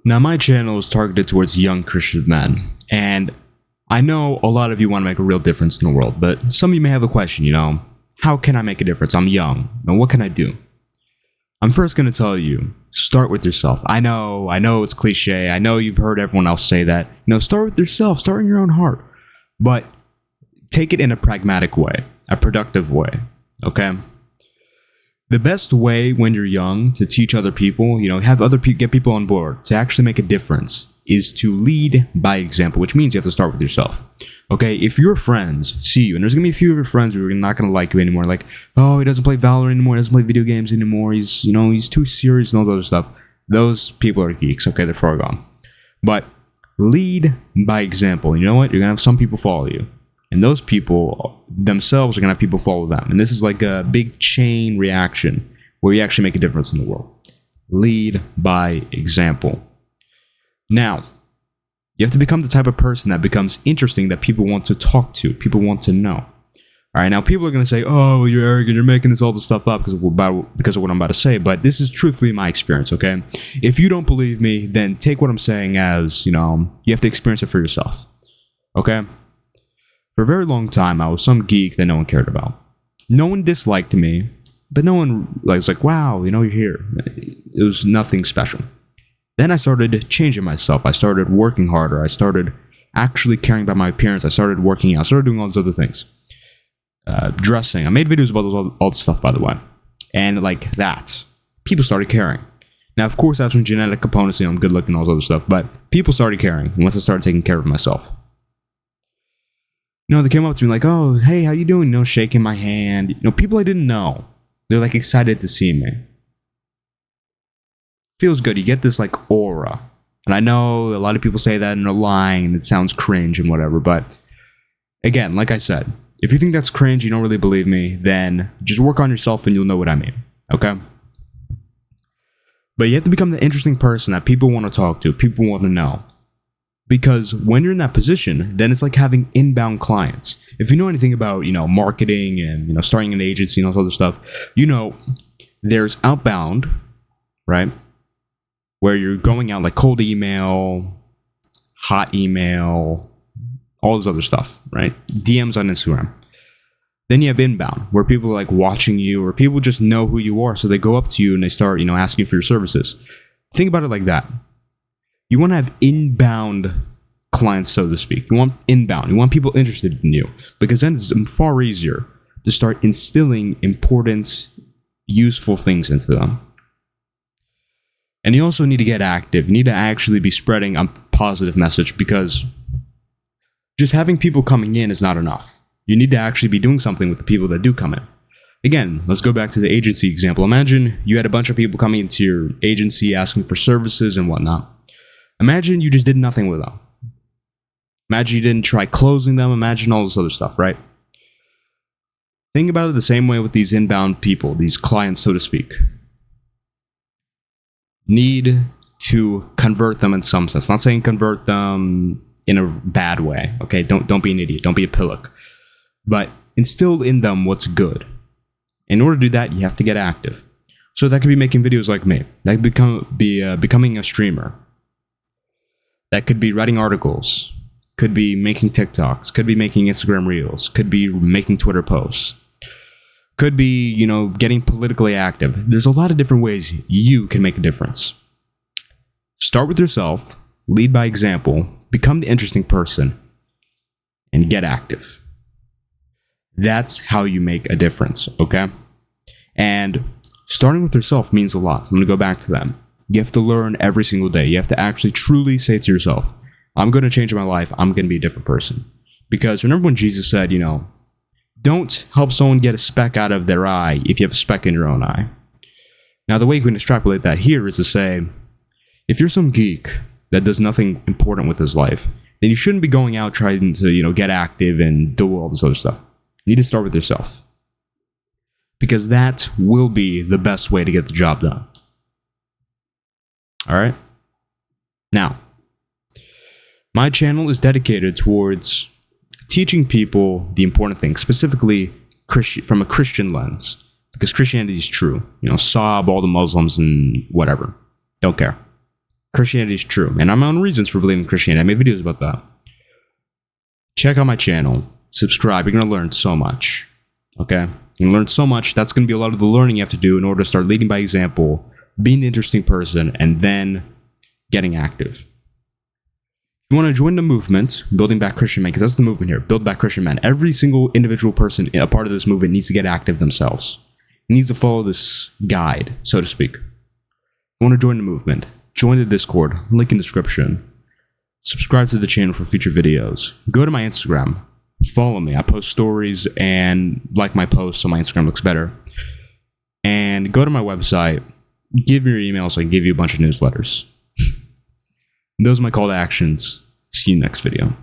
Now, my channel is targeted towards young Christian men, and I know a lot of you want to make a real difference in the world, but some of you may have a question, how can I make a difference? I'm young. Now, what can I do? I'm first going to tell you, start with yourself. I know it's cliche. I know you've heard everyone else say that. Start with yourself. Start in your own heart. But take it in a pragmatic way, a productive way, okay? The best way when you're young to teach other people, have other people, get people on board, to actually make a difference is to lead by example, which means you have to start with yourself. Okay, if your friends see you, and there's gonna be a few of your friends who are not gonna like you anymore, like, oh, he doesn't play Valorant anymore, he doesn't play video games anymore, he's too serious and all that other stuff. Those people are geeks, okay, they're far gone. But lead by example. You know what? You're gonna have some people follow you. And those people themselves are gonna have people follow them. And this is like a big chain reaction where you actually make a difference in the world. Lead by example. Now, you have to become the type of person that becomes interesting, that people want to talk to, people want to know. All right, now people are going to say, oh, well, you're arrogant, you're making all this stuff up because of what I'm about to say, but this is truthfully my experience, okay? If you don't believe me, then take what I'm saying as, you have to experience it for yourself, okay? For a very long time, I was some geek that no one cared about. No one disliked me, but no one was like, wow, you're here. It was nothing special. Then I started changing myself. I started working harder. I started actually caring about my appearance. I started working out. I started doing all these other things. Dressing. I made videos about all this stuff, by the way. And like that, people started caring. Now, of course, I have some genetic components. I'm good looking and all this other stuff. But people started caring once I started taking care of myself. They came up to me like, oh, hey, how you doing? Shaking my hand. People I didn't know. They're like excited to see me. Feels good. You get this like aura. And I know a lot of people say that and they're lying. It sounds cringe and whatever. But again, like I said, if you think that's cringe, you don't really believe me, then just work on yourself and you'll know what I mean. Okay? But you have to become the interesting person that people want to talk to, people want to know. Because when you're in that position, then it's like having inbound clients. If you know anything about, marketing and, starting an agency and all this other stuff, there's outbound, right? Where you're going out like cold email, hot email, all this other stuff, right? DMs on Instagram. Then you have inbound, where people are like watching you, or people just know who you are, so they go up to you and they start, asking for your services. Think about it like that. You want to have inbound clients, so to speak. You want inbound. You want people interested in you, because then it's far easier to start instilling important, useful things into them. And you also need to get active. You need to actually be spreading a positive message, because just having people coming in is not enough. You need to actually be doing something with the people that do come in. Again, let's go back to the agency example. Imagine you had a bunch of people coming into your agency asking for services and whatnot. Imagine you just did nothing with them. Imagine you didn't try closing them. Imagine all this other stuff, right? Think about it the same way with these inbound people, these clients, so to speak. Need to convert them in some sense. I'm not saying convert them in a bad way, okay? Don't be an idiot. Don't be a pillock. But instill in them what's good. In order to do that, you have to get active. So that could be making videos like me. That could be becoming a streamer. That could be writing articles. Could be making TikToks. Could be making Instagram Reels. Could be making Twitter posts. Could be, getting politically active. There's a lot of different ways you can make a difference. Start with yourself, lead by example, become the interesting person, and get active. That's how you make a difference, okay? And starting with yourself means a lot. I'm going to go back to them. You have to learn every single day. You have to actually truly say to yourself, I'm going to change my life. I'm going to be a different person. Because remember when Jesus said, don't help someone get a speck out of their eye if you have a speck in your own eye. Now, the way you can extrapolate that here is to say, if you're some geek that does nothing important with his life, then you shouldn't be going out trying to, get active and do all this other stuff. You need to start with yourself. Because that will be the best way to get the job done. All right? Now, my channel is dedicated towards teaching people the important things, specifically from a Christian lens, because Christianity is true. Sob all the Muslims and whatever. Don't care. Christianity is true. And I have my own reasons for believing in Christianity. I made videos about that. Check out my channel. Subscribe. You're going to learn so much. Okay? You're going to learn so much. That's going to be a lot of the learning you have to do in order to start leading by example, being the interesting person, and then getting active. You want to join the movement, Building Back Christian Men, because that's the movement here. Build Back Christian Men. Every single individual person a part of this movement needs to get active themselves. Needs to follow this guide, so to speak. If you want to join the movement, join the Discord, link in the description. Subscribe to the channel for future videos. Go to my Instagram, follow me. I post stories and like my posts so my Instagram looks better. And go to my website, give me your email so I can give you a bunch of newsletters. Those are my call to actions. See you next video.